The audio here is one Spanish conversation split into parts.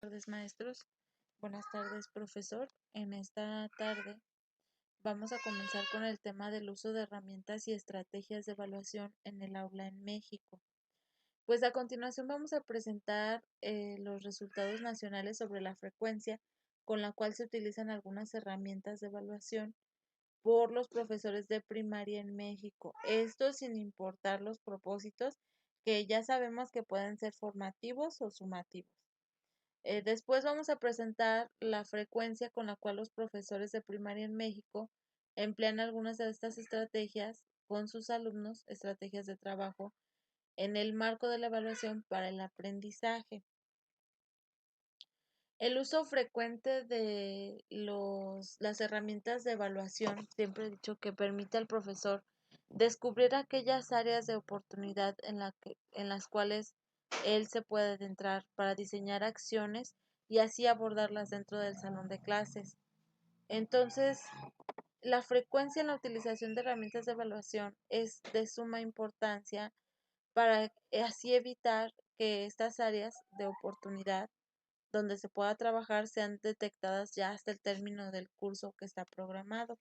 tardes, maestros. Buenas tardes, profesor. En esta tarde vamos a comenzar con el tema del uso de herramientas y estrategias de evaluación en el aula en México. Pues a continuación vamos a presentar los resultados nacionales sobre la frecuencia con la cual se utilizan algunas herramientas de evaluación por los profesores de primaria en México. Esto sin importar los propósitos, que ya sabemos que pueden ser formativos o sumativos. Después vamos a presentar la frecuencia con la cual los profesores de primaria en México emplean algunas de estas estrategias con sus alumnos, estrategias de trabajo, en el marco de la evaluación para el aprendizaje. El uso frecuente de las herramientas de evaluación, siempre he dicho que permite al profesor descubrir aquellas áreas de oportunidad en las cuales él se puede adentrar para diseñar acciones y así abordarlas dentro del salón de clases. Entonces, la frecuencia en la utilización de herramientas de evaluación es de suma importancia para así evitar que estas áreas de oportunidad donde se pueda trabajar sean detectadas ya hasta el término del curso que está programado.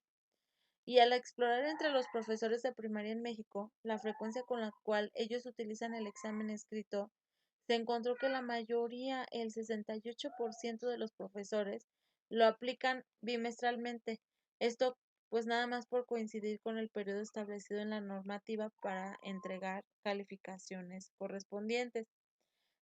Y al explorar entre los profesores de primaria en México la frecuencia con la cual ellos utilizan el examen escrito, se encontró que la mayoría, el 68% de los profesores, lo aplican bimestralmente. Esto pues nada más por coincidir con el periodo establecido en la normativa para entregar calificaciones correspondientes.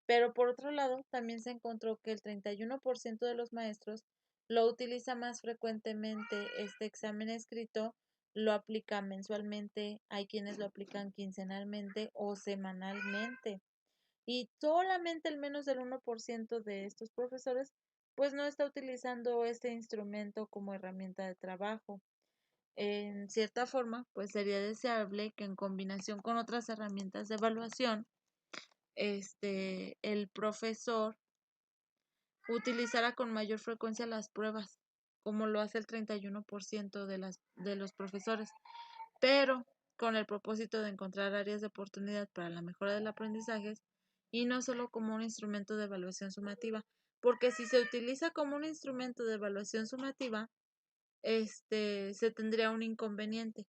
Pero por otro lado, también se encontró que el 31% de los maestros lo utiliza más frecuentemente este examen escrito, lo aplica mensualmente, hay quienes lo aplican quincenalmente o semanalmente. Y solamente el menos del 1% de estos profesores pues no está utilizando este instrumento como herramienta de trabajo. En cierta forma, pues sería deseable que en combinación con otras herramientas de evaluación, el profesor utilizará con mayor frecuencia las pruebas, como lo hace el 31% de los profesores, pero con el propósito de encontrar áreas de oportunidad para la mejora del aprendizaje y no solo como un instrumento de evaluación sumativa, porque si se utiliza como un instrumento de evaluación sumativa, se tendría un inconveniente,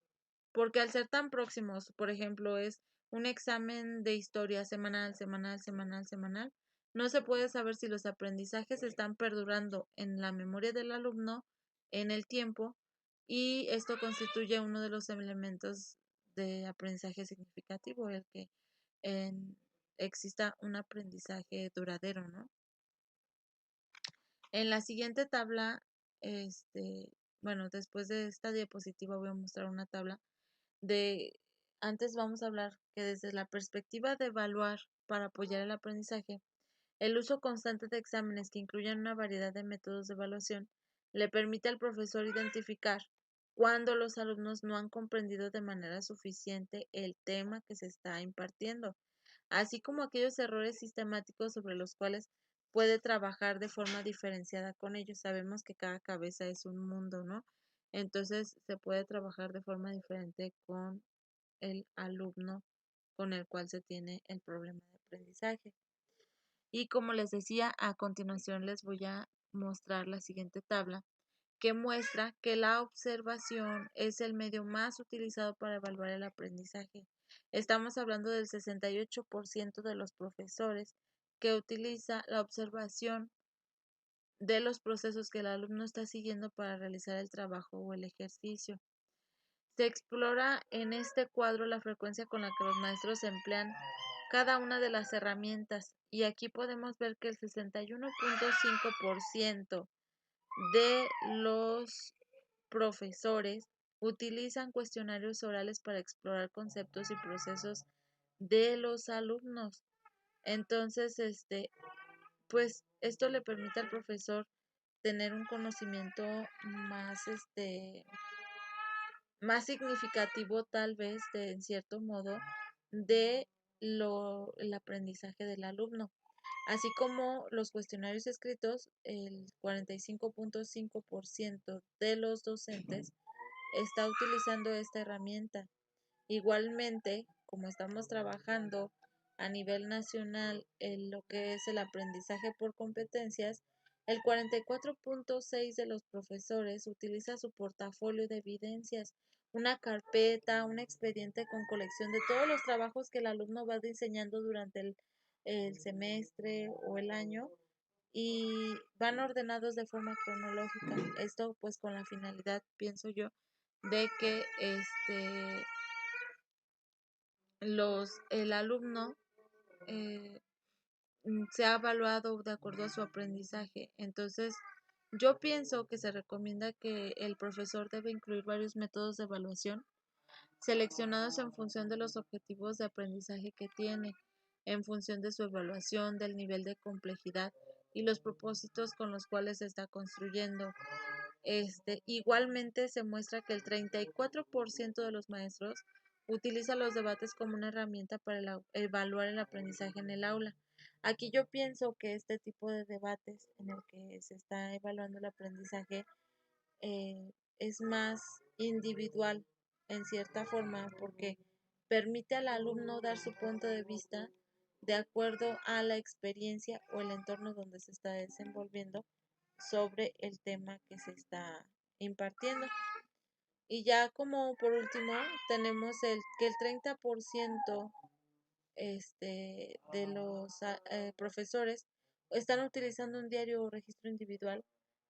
porque al ser tan próximos, por ejemplo, es un examen de historia semanal, semanal, semanal, semanal, no se puede saber si los aprendizajes están perdurando en la memoria del alumno en el tiempo y esto constituye uno de los elementos de aprendizaje significativo, el que exista un aprendizaje duradero, ¿no? En la siguiente tabla, bueno, después de esta diapositiva voy a mostrar una tabla de, antes vamos a hablar que desde la perspectiva de evaluar para apoyar el aprendizaje, el uso constante de exámenes que incluyan una variedad de métodos de evaluación le permite al profesor identificar cuando los alumnos no han comprendido de manera suficiente el tema que se está impartiendo, así como aquellos errores sistemáticos sobre los cuales puede trabajar de forma diferenciada con ellos. Sabemos que cada cabeza es un mundo, ¿no? Entonces se puede trabajar de forma diferente con el alumno con el cual se tiene el problema de aprendizaje. Y como les decía, a continuación les voy a mostrar la siguiente tabla que muestra que la observación es el medio más utilizado para evaluar el aprendizaje. Estamos hablando del 68% de los profesores que utiliza la observación de los procesos que el alumno está siguiendo para realizar el trabajo o el ejercicio. Se explora en este cuadro la frecuencia con la que los maestros emplean cada una de las herramientas y aquí podemos ver que el 61.5% de los profesores utilizan cuestionarios orales para explorar conceptos y procesos de los alumnos. Entonces, pues esto le permite al profesor tener un conocimiento más, más significativo tal vez, en cierto modo, de el aprendizaje del alumno. Así como los cuestionarios escritos, el 45.5% de los docentes está utilizando esta herramienta. Igualmente, como estamos trabajando a nivel nacional lo que es el aprendizaje por competencias, el 44.6 de los profesores utiliza su portafolio de evidencias, una carpeta, un expediente con colección de todos los trabajos que el alumno va diseñando durante el semestre o el año y van ordenados de forma cronológica. Esto pues con la finalidad, pienso yo, de que el alumno eh, se ha evaluado de acuerdo a su aprendizaje. Entonces, yo pienso que se recomienda que el profesor debe incluir varios métodos de evaluación seleccionados en función de los objetivos de aprendizaje que tiene, en función de su evaluación, del nivel de complejidad y los propósitos con los cuales se está construyendo. Igualmente se muestra que el 34% de los maestros utiliza los debates como una herramienta para evaluar el aprendizaje en el aula. Aquí yo pienso que este tipo de debates en el que se está evaluando el aprendizaje eh, es más individual en cierta forma porque permite al alumno dar su punto de vista de acuerdo a la experiencia o el entorno donde se está desenvolviendo sobre el tema que se está impartiendo. Y ya como por último tenemos que el 30% de los profesores están utilizando un diario o registro individual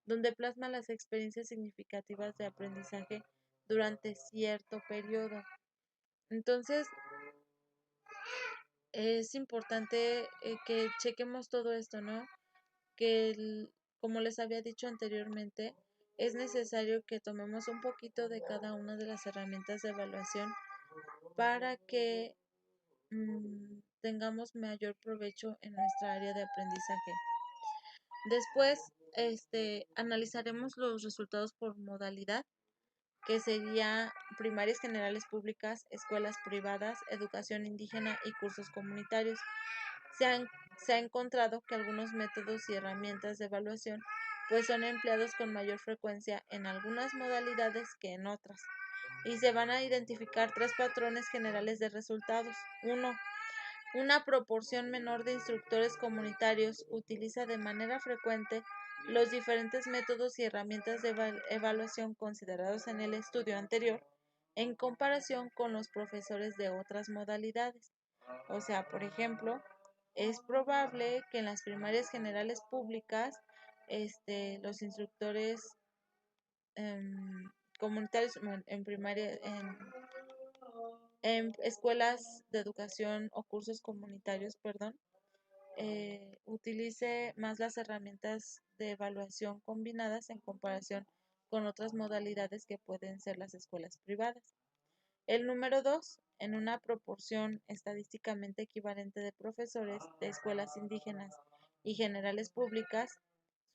donde plasma las experiencias significativas de aprendizaje durante cierto periodo. Entonces, es importante que chequemos todo esto, ¿no? Que, como les había dicho anteriormente, es necesario que tomemos un poquito de cada una de las herramientas de evaluación para que tengamos mayor provecho en nuestra área de aprendizaje. Después, analizaremos los resultados por modalidad, que sería primarias generales públicas, escuelas privadas, educación indígena y cursos comunitarios. Se ha, se ha encontrado que algunos métodos y herramientas de evaluación pues son empleados con mayor frecuencia en algunas modalidades que en otras. Y se van a identificar tres patrones generales de resultados. Uno, una proporción menor de instructores comunitarios utiliza de manera frecuente los diferentes métodos y herramientas de evaluación considerados en el estudio anterior en comparación con los profesores de otras modalidades. O sea, por ejemplo, es probable que en las primarias generales públicas los instructores comunitarios en primaria, en escuelas de educación o cursos comunitarios, perdón, utilice más las herramientas de evaluación combinadas en comparación con otras modalidades que pueden ser las escuelas privadas. El número 2, en una proporción estadísticamente equivalente de profesores de escuelas indígenas y generales públicas,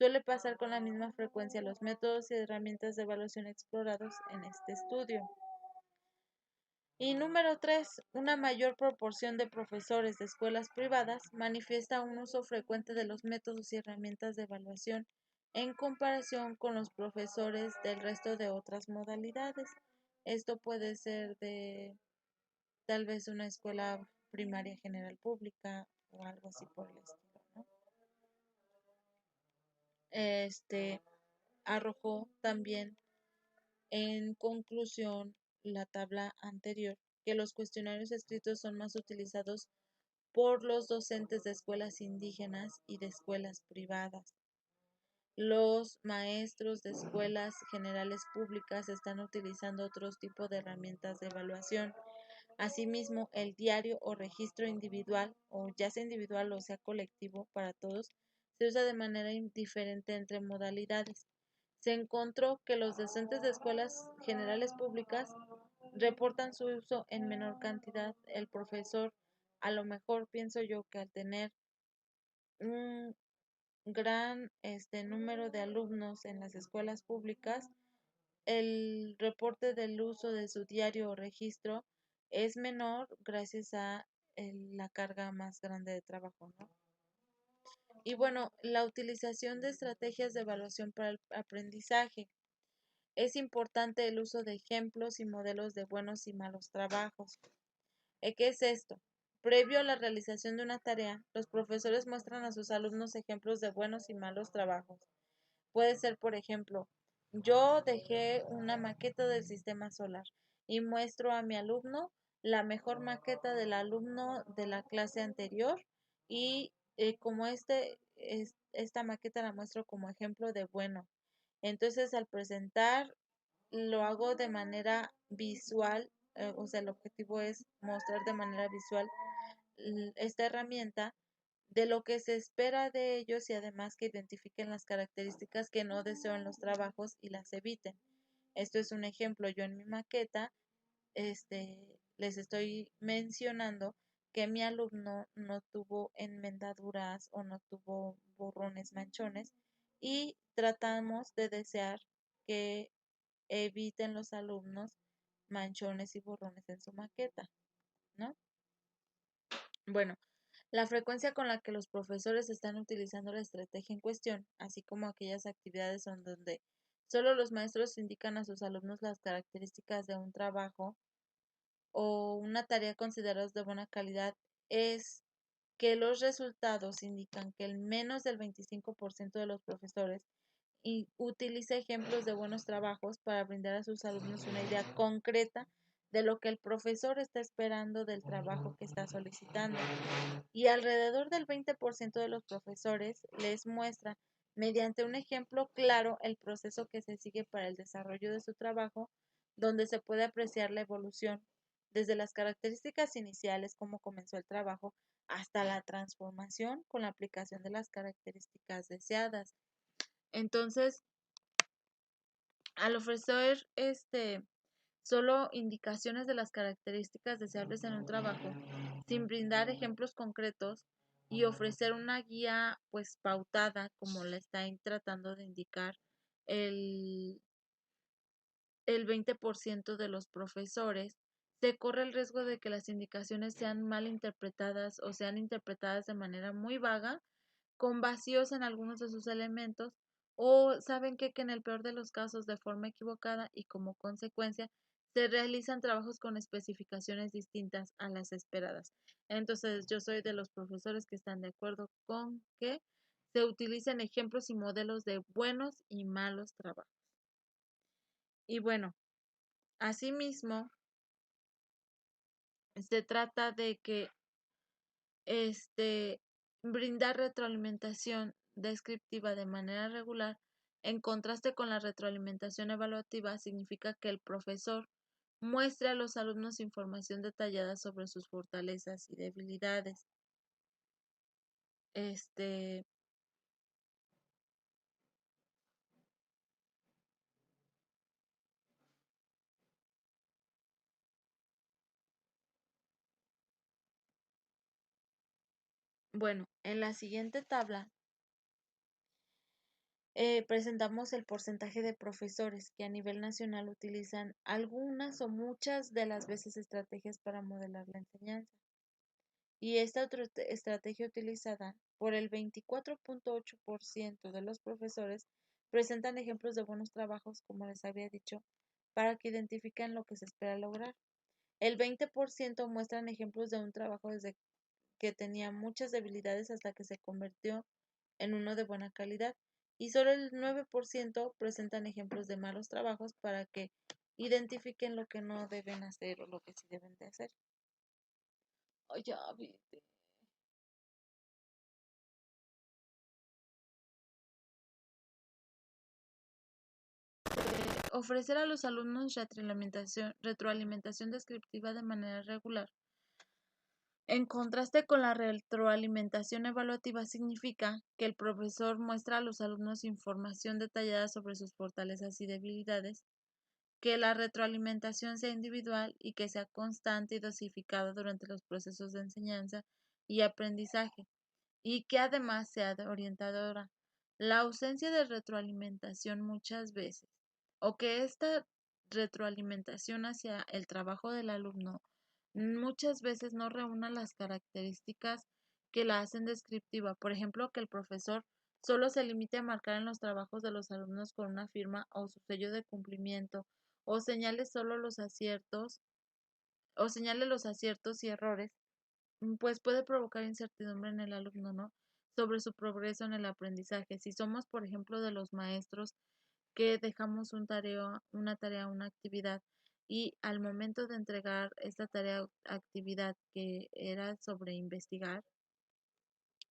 suele pasar con la misma frecuencia los métodos y herramientas de evaluación explorados en este estudio. Y número 3, una mayor proporción de profesores de escuelas privadas manifiesta un uso frecuente de los métodos y herramientas de evaluación en comparación con los profesores del resto de otras modalidades. Esto puede ser de tal vez una escuela primaria general pública o algo así por el estilo, ¿no? Este arrojó también en conclusión la tabla anterior que los cuestionarios escritos son más utilizados por los docentes de escuelas indígenas y de escuelas privadas. Los maestros de escuelas generales públicas están utilizando otros tipos de herramientas de evaluación. Asimismo, el diario o registro individual, o ya sea individual o sea colectivo para todos, se usa de manera diferente entre modalidades. Se encontró que los docentes de escuelas generales públicas reportan su uso en menor cantidad. El profesor, a lo mejor pienso yo que al tener un gran número de alumnos en las escuelas públicas, el reporte del uso de su diario o registro es menor gracias a la carga más grande de trabajo, ¿no? Y bueno, la utilización de estrategias de evaluación para el aprendizaje. Es importante el uso de ejemplos y modelos de buenos y malos trabajos. ¿Qué es esto? Previo a la realización de una tarea, los profesores muestran a sus alumnos ejemplos de buenos y malos trabajos. Puede ser, por ejemplo, yo dejé una maqueta del sistema solar y muestro a mi alumno la mejor maqueta del alumno de la clase anterior y como esta maqueta la muestro como ejemplo de bueno. Entonces, al presentar, lo hago de manera visual, o sea, el objetivo es mostrar de manera visual esta herramienta de lo que se espera de ellos y además que identifiquen las características que no deseo en los trabajos y las eviten. Esto es un ejemplo. Yo en mi maqueta les estoy mencionando que mi alumno no tuvo enmendaduras o no tuvo borrones, manchones y tratamos de desear que eviten los alumnos manchones y borrones en su maqueta, ¿no? Bueno, la frecuencia con la que los profesores están utilizando la estrategia en cuestión, así como aquellas actividades en donde solo los maestros indican a sus alumnos las características de un trabajo o una tarea considerados de buena calidad, es que los resultados indican que el menos del 25% de los profesores y utiliza ejemplos de buenos trabajos para brindar a sus alumnos una idea concreta de lo que el profesor está esperando del trabajo que está solicitando. Y alrededor del 20% de los profesores les muestra mediante un ejemplo claro el proceso que se sigue para el desarrollo de su trabajo, donde se puede apreciar la evolución desde las características iniciales, cómo comenzó el trabajo, hasta la transformación con la aplicación de las características deseadas. Entonces, al ofrecer solo indicaciones de las características deseables en un trabajo, sin brindar ejemplos concretos y ofrecer una guía pues pautada, como le está tratando de indicar el, el 20% de los profesores, se corre el riesgo de que las indicaciones sean mal interpretadas o sean interpretadas de manera muy vaga, con vacíos en algunos de sus elementos, o saben que en el peor de los casos de forma equivocada y como consecuencia se realizan trabajos con especificaciones distintas a las esperadas. Entonces yo soy de los profesores que están de acuerdo con que se utilicen ejemplos y modelos de buenos y malos trabajos. Y bueno, asimismo, se trata de que este, brindar retroalimentación descriptiva de manera regular, en contraste con la retroalimentación evaluativa, significa que el profesor muestre a los alumnos información detallada sobre sus fortalezas y debilidades. Este, bueno, en la siguiente tabla presentamos el porcentaje de profesores que a nivel nacional utilizan algunas o muchas de las veces estrategias para modelar la enseñanza. Y esta otra estrategia utilizada por el 24.8% de los profesores presentan ejemplos de buenos trabajos, como les había dicho, para que identifiquen lo que se espera lograr. El 20% muestran ejemplos de un trabajo desde que tenía muchas debilidades hasta que se convirtió en uno de buena calidad. Y solo el 9% presentan ejemplos de malos trabajos para que identifiquen lo que no deben hacer o lo que sí deben de hacer. Oh, ya, viste. Ofrecer a los alumnos retroalimentación descriptiva de manera regular. En contraste con la retroalimentación evaluativa, significa que el profesor muestra a los alumnos información detallada sobre sus fortalezas y debilidades, que la retroalimentación sea individual y que sea constante y dosificada durante los procesos de enseñanza y aprendizaje, y que además sea orientadora. La ausencia de retroalimentación muchas veces, o que esta retroalimentación hacia el trabajo del alumno muchas veces no reúna las características que la hacen descriptiva. Por ejemplo, que el profesor solo se limite a marcar en los trabajos de los alumnos con una firma o su sello de cumplimiento, o señale solo los aciertos, o señale los aciertos y errores pues puede provocar incertidumbre en el alumno, ¿no? Sobre su progreso en el aprendizaje. Si somos, por ejemplo, de los maestros que dejamos una tarea, una actividad, y al momento de entregar esta tarea o actividad que era sobre investigar,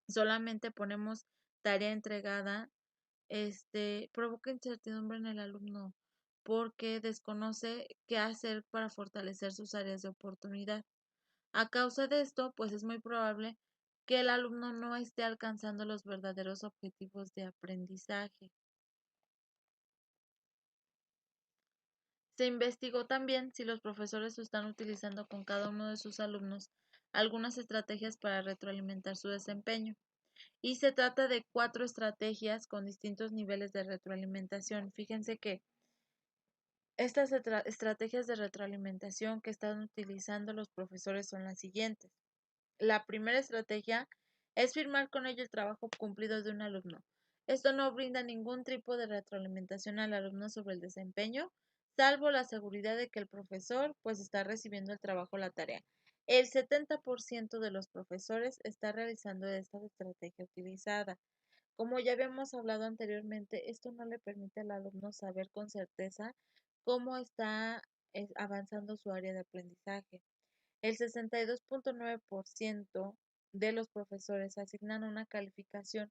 solamente ponemos tarea entregada, provoca incertidumbre en el alumno porque desconoce qué hacer para fortalecer sus áreas de oportunidad. A causa de esto, pues es muy probable que el alumno no esté alcanzando los verdaderos objetivos de aprendizaje. Se investigó también si los profesores están utilizando con cada uno de sus alumnos algunas estrategias para retroalimentar su desempeño. Y se trata de 4 estrategias con distintos niveles de retroalimentación. Fíjense que estas estrategias de retroalimentación que están utilizando los profesores son las siguientes. La primera estrategia es firmar con ello el trabajo cumplido de un alumno. Esto no brinda ningún tipo de retroalimentación al alumno sobre el desempeño, salvo la seguridad de que el profesor pues está recibiendo el trabajo o la tarea. El 70% de los profesores está realizando esta estrategia utilizada. Como ya habíamos hablado anteriormente, esto no le permite al alumno saber con certeza cómo está avanzando su área de aprendizaje. El 62.9% de los profesores asignan una calificación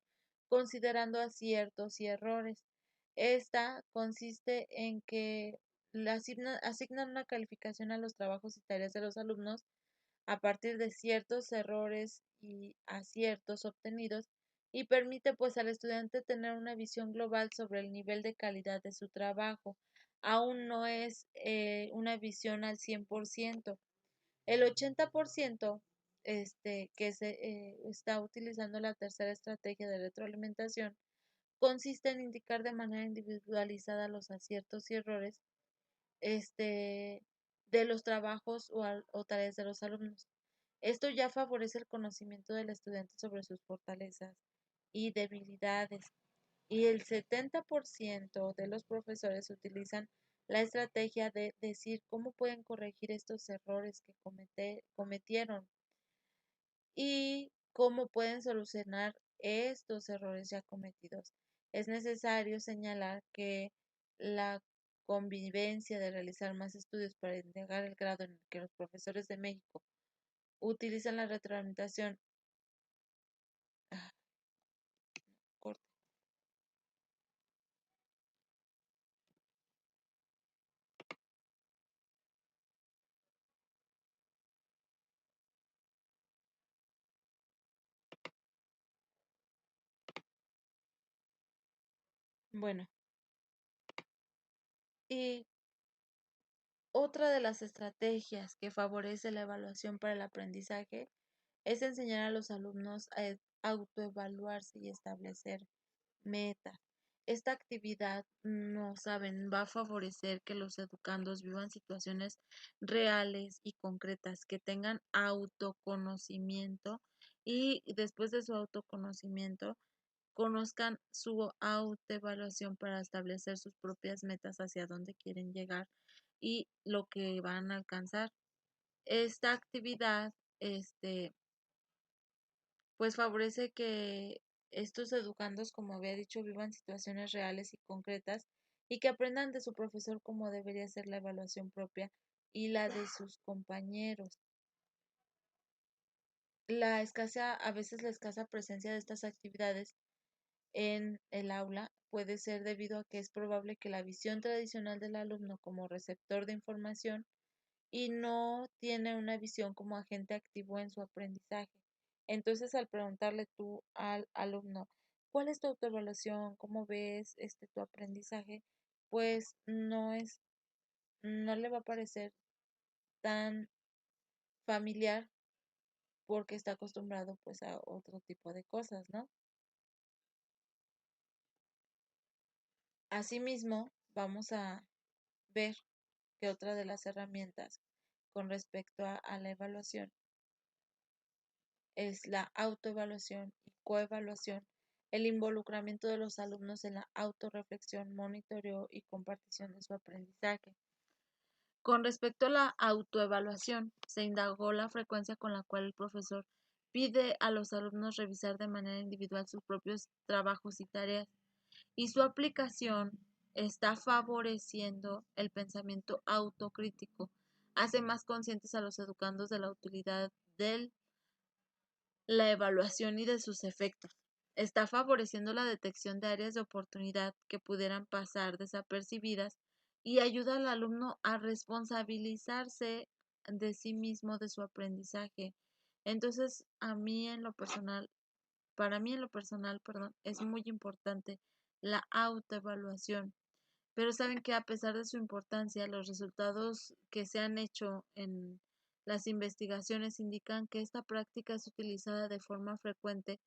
considerando aciertos y errores. Esta consiste en que asignan una calificación a los trabajos y tareas de los alumnos a partir de ciertos errores y aciertos obtenidos y permite pues al estudiante tener una visión global sobre el nivel de calidad de su trabajo. Aún no es una visión al 100%. El 80% que se está utilizando la tercera estrategia de retroalimentación consiste en indicar de manera individualizada los aciertos y errores de los trabajos o tareas de los alumnos. Esto ya favorece el conocimiento del estudiante sobre sus fortalezas y debilidades. Y el 70% de los profesores utilizan la estrategia de decir cómo pueden corregir estos errores que cometieron y cómo pueden solucionar estos errores ya cometidos. Es necesario señalar que la convivencia de realizar más estudios para entregar el grado en el que los profesores de México utilizan la retroalimentación. Ah, corte. Bueno, y otra de las estrategias que favorece la evaluación para el aprendizaje es enseñar a los alumnos a autoevaluarse y establecer metas. Esta actividad, no saben, va a favorecer que los educandos vivan situaciones reales y concretas, que tengan autoconocimiento y después de su autoconocimiento conozcan su autoevaluación para establecer sus propias metas hacia dónde quieren llegar y lo que van a alcanzar. Esta actividad, pues favorece que estos educandos, como había dicho, vivan situaciones reales y concretas y que aprendan de su profesor cómo debería ser la evaluación propia y la de sus compañeros. A veces la escasa presencia de estas actividades en el aula puede ser debido a que es probable que la visión tradicional del alumno como receptor de información y no tiene una visión como agente activo en su aprendizaje. Entonces, al preguntarle tú al alumno, ¿cuál es tu autoevaluación? ¿Cómo ves tu aprendizaje? Pues no le va a parecer tan familiar porque está acostumbrado pues a otro tipo de cosas, ¿no? Asimismo, vamos a ver que otra de las herramientas con respecto a la evaluación es la autoevaluación y coevaluación, el involucramiento de los alumnos en la autorreflexión, monitoreo y compartición de su aprendizaje. Con respecto a la autoevaluación, se indagó la frecuencia con la cual el profesor pide a los alumnos revisar de manera individual sus propios trabajos y tareas, y su aplicación está favoreciendo el pensamiento autocrítico, hace más conscientes a los educandos de la utilidad de la evaluación y de sus efectos. Está favoreciendo la detección de áreas de oportunidad que pudieran pasar desapercibidas y ayuda al alumno a responsabilizarse de sí mismo de su aprendizaje. Entonces, para mí en lo personal, perdón, es muy importante la autoevaluación. Pero saben que a pesar de su importancia, los resultados que se han hecho en las investigaciones indican que esta práctica es utilizada de forma frecuente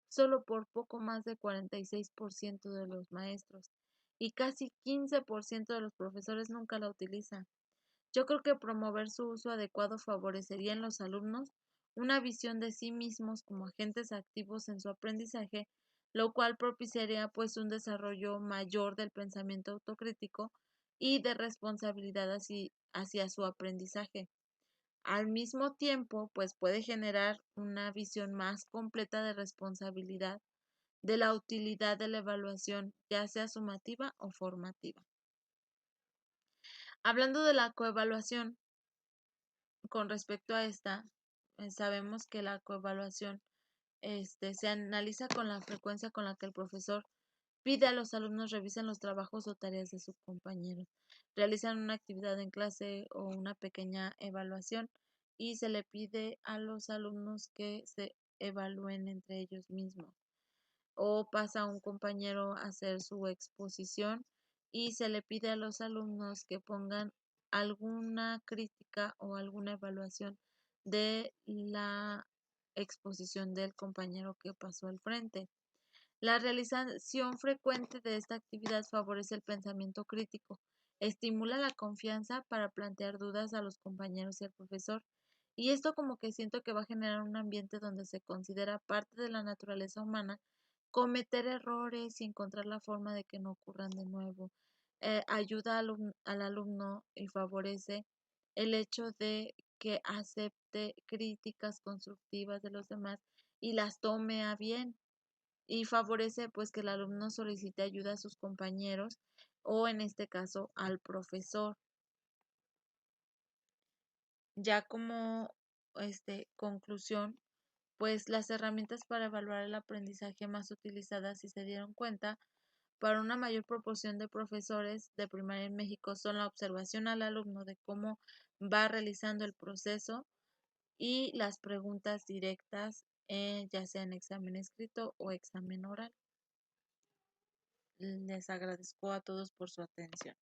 solo por poco más de 46% de los maestros y casi 15% de los profesores nunca la utilizan. Yo creo que promover su uso adecuado favorecería en los alumnos una visión de sí mismos como agentes activos en su aprendizaje, lo cual propiciaría pues un desarrollo mayor del pensamiento autocrítico y de responsabilidad hacia su aprendizaje. Al mismo tiempo, pues puede generar una visión más completa de responsabilidad de la utilidad de la evaluación, ya sea sumativa o formativa. Hablando de la coevaluación, con respecto a esta, sabemos que la coevaluación se analiza con la frecuencia con la que el profesor pide a los alumnos revisen los trabajos o tareas de sus compañeros, realizan una actividad en clase o una pequeña evaluación y se le pide a los alumnos que se evalúen entre ellos mismos. O pasa un compañero a hacer su exposición y se le pide a los alumnos que pongan alguna crítica o alguna evaluación de la exposición del compañero que pasó al frente. La realización frecuente de esta actividad favorece el pensamiento crítico, estimula la confianza para plantear dudas a los compañeros y al profesor, y esto como que siento que va a generar un ambiente donde se considera parte de la naturaleza humana cometer errores y encontrar la forma de que no ocurran de nuevo. Ayuda al alumno y favorece el hecho de que acepte críticas constructivas de los demás y las tome a bien, y favorece pues que el alumno solicite ayuda a sus compañeros o en este caso al profesor. Ya como conclusión, pues las herramientas para evaluar el aprendizaje más utilizadas, si se dieron cuenta, para una mayor proporción de profesores de primaria en México son la observación al alumno de cómo va realizando el proceso y las preguntas directas, ya sea en examen escrito o examen oral. Les agradezco a todos por su atención.